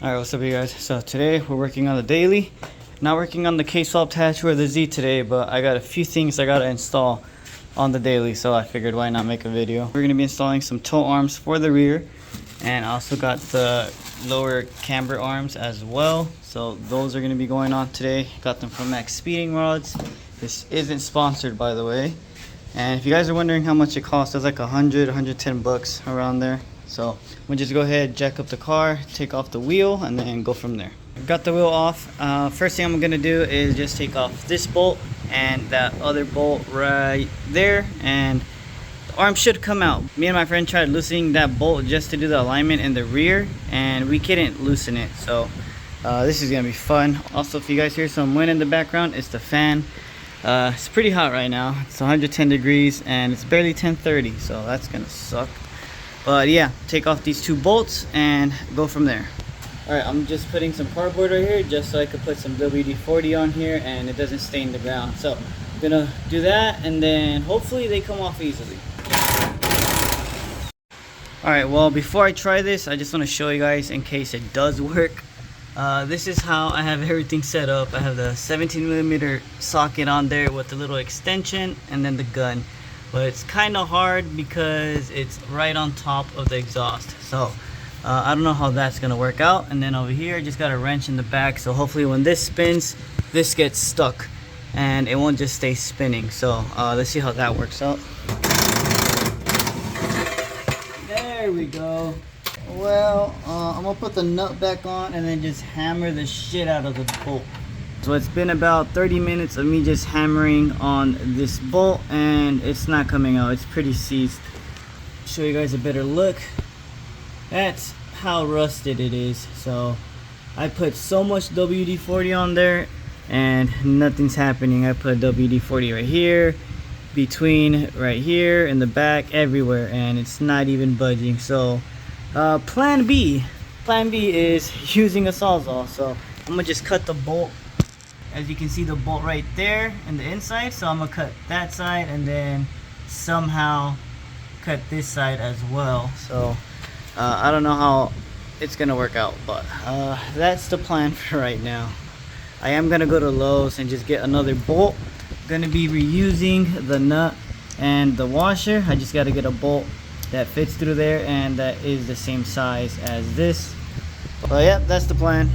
Alright, what's up you guys? So today we're working on the daily. Not working on the K-swap attach or the Z today, but I got a few things I gotta install on the daily, so I figured why not make a video. We're gonna be installing some toe arms for the rear, and I also got the lower camber arms as well. So those are gonna be going on today. Got them from MaxpeedingRods. This isn't sponsored, by the way. And if you guys are wondering how much it costs, it's like 110 bucks around there. So we'll just go ahead, jack up the car, take off the wheel, and then go from there. Got the wheel off. First thing I'm gonna do is just take off this bolt and that other bolt right there, and the arm should come out. Me and my friend tried loosening that bolt just to do the alignment in the rear, and we couldn't loosen it. So this is gonna be fun. Also, if you guys hear some wind in the background, it's the fan. It's pretty hot right now. It's 110 degrees and it's barely 10:30, so that's gonna suck. But yeah, take off these two bolts and go from there. Alright, I'm just putting some cardboard right here just so I could put some WD-40 on here and it doesn't stain the ground. So I'm gonna do that, and then hopefully they come off easily. Alright, well, before I try this, I just want to show you guys in case it does work. This is how I have everything set up. I have the 17mm socket on there with the little extension and then the gun. But it's kind of hard because it's right on top of the exhaust. So I don't know how that's gonna work out. And then over here I just got a wrench in the back, so hopefully when this spins, this gets stuck and it won't just stay spinning. So let's see how that works out. There we go. Well, I'm gonna put the nut back on and then just hammer the shit out of the bolt. So it's been about 30 minutes of me just hammering on this bolt and it's not coming out. It's pretty seized. Show you guys a better look. That's how rusted it is. So I put so much WD-40 on there and nothing's happening. I put WD-40 right here, between right here, in the back, everywhere, and it's not even budging. So plan B is using a sawzall. So I'm gonna just cut the bolt. As you can see, the bolt right there in the inside, so I'm gonna cut that side and then somehow cut this side as well. So I don't know how it's gonna work out, but that's the plan for right now. I am gonna go to Lowe's and just get another bolt. Gonna be reusing the nut and the washer. I just gotta get a bolt that fits through there and that is the same size as this. But yeah, that's the plan.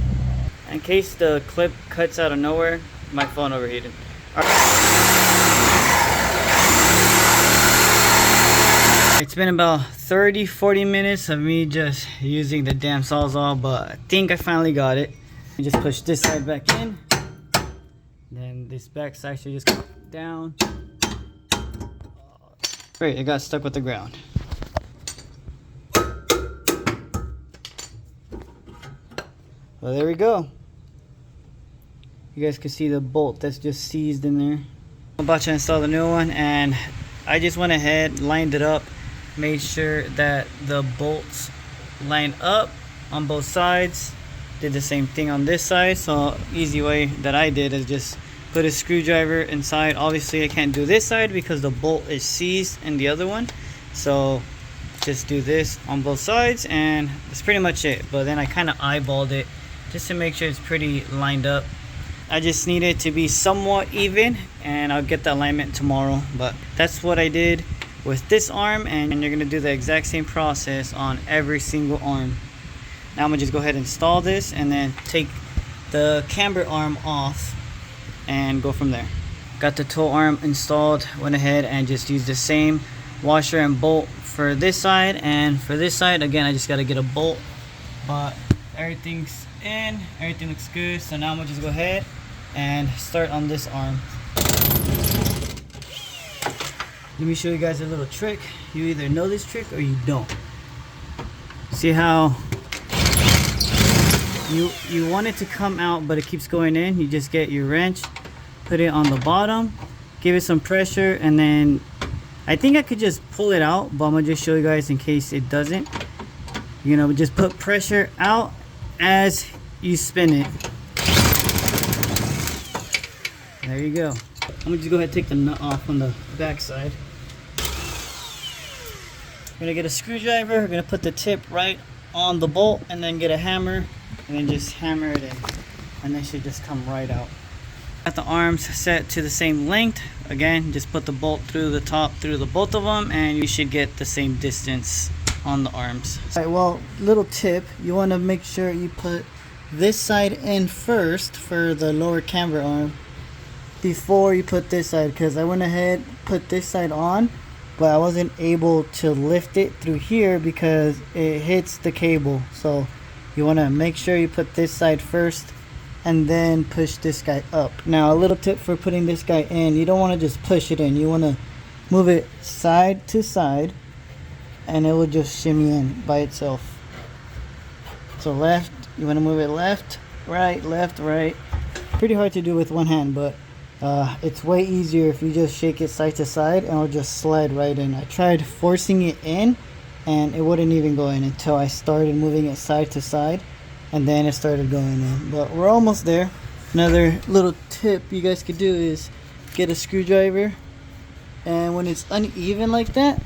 In case the clip cuts out of nowhere, my phone overheated. It's been about 30-40 minutes of me just using the damn sawzall, but I think I finally got it. I just push this side back in, then this back side should just come down. Great, it got stuck with the ground. Well, there we go. You guys can see the bolt that's just seized in there. I'm about to install the new one, and I just went ahead, lined it up, made sure that the bolts line up on both sides. Did the same thing on this side. So easy way that I did is just put a screwdriver inside. Obviously I can't do this side because the bolt is seized in the other one. So just do this on both sides and that's pretty much it. But then I kind of eyeballed it just to make sure it's pretty lined up. I just need it to be somewhat even, and I'll get the alignment tomorrow. But that's what I did with this arm, and you're gonna do the exact same process on every single arm. Now I'm gonna just go ahead and install this and then take the camber arm off and go from there. Got the toe arm installed, went ahead and just used the same washer and bolt for this side, and for this side again I just got to get a bolt, but everything's in, everything looks good. So now I'm gonna just go ahead and start on this arm. Let me show you guys a little trick. You either know this trick or you don't. See how you want it to come out but it keeps going in? You just get your wrench, put it on the bottom, give it some pressure, and then I think I could just pull it out, but I'm gonna just show you guys in case it doesn't. You know, just put pressure out as you spin it. There you go. I'm gonna just go ahead and take the nut off on the back side. We're gonna get a screwdriver, we're gonna put the tip right on the bolt and then get a hammer and then just hammer it in, and they should just come right out. Got the arms set to the same length. Again, just put the bolt through the top through the both of them, and you should get the same distance on the arms. Alright, well, little tip, you want to make sure you put this side in first for the lower camber arm before you put this side, because I went ahead, put this side on, but I wasn't able to lift it through here because it hits the cable. So you want to make sure you put this side first and then push this guy up. Now a little tip for putting this guy in, you don't want to just push it in, you want to move it side to side and it will just shimmy in by itself. So left, you want to move it left, right, pretty hard to do with one hand, but it's way easier if you just shake it side to side and it'll just slide right in. I tried forcing it in and it wouldn't even go in until I started moving it side to side, and then it started going in. But we're almost there. Another little tip you guys could do is get a screwdriver, and when it's uneven like that,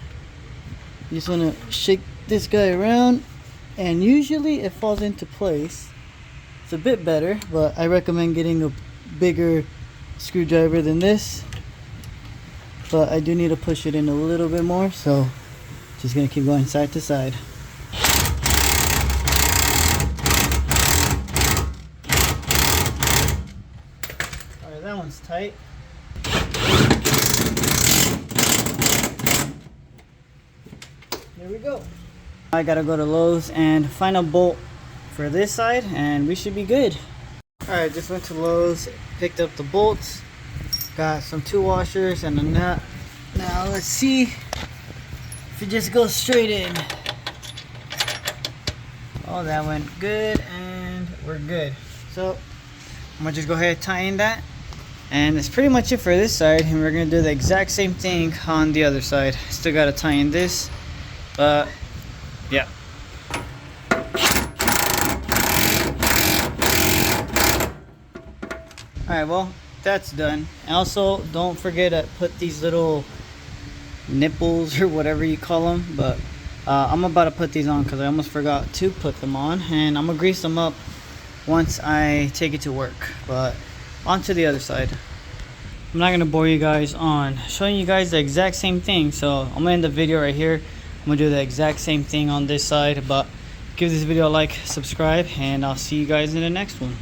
you just want to shake this guy around and usually it falls into place. It's a bit better, but I recommend getting a bigger screwdriver than this, but I do need to push it in a little bit more, so just gonna keep going side to side. Alright, that one's tight. There we go. I gotta go to Lowe's and find a bolt for this side and we should be good. Alright, just went to Lowe's, picked up the bolts, got some 2 washers and a nut. Now let's see if it just goes straight in. Oh, that went good and we're good. So I'm gonna just go ahead and tie in that, and that's pretty much it for this side, and we're gonna do the exact same thing on the other side. Still gotta tie in this, but yeah. Alright, well, that's done. Also, don't forget to put these little nipples or whatever you call them, but I'm about to put these on because I almost forgot to put them on, and I'm gonna grease them up once I take it to work. But on to the other side. I'm not gonna bore you guys on showing you guys the exact same thing, so I'm gonna end the video right here. I'm gonna do the exact same thing on this side, but give this video a like, subscribe, and I'll see you guys in the next one.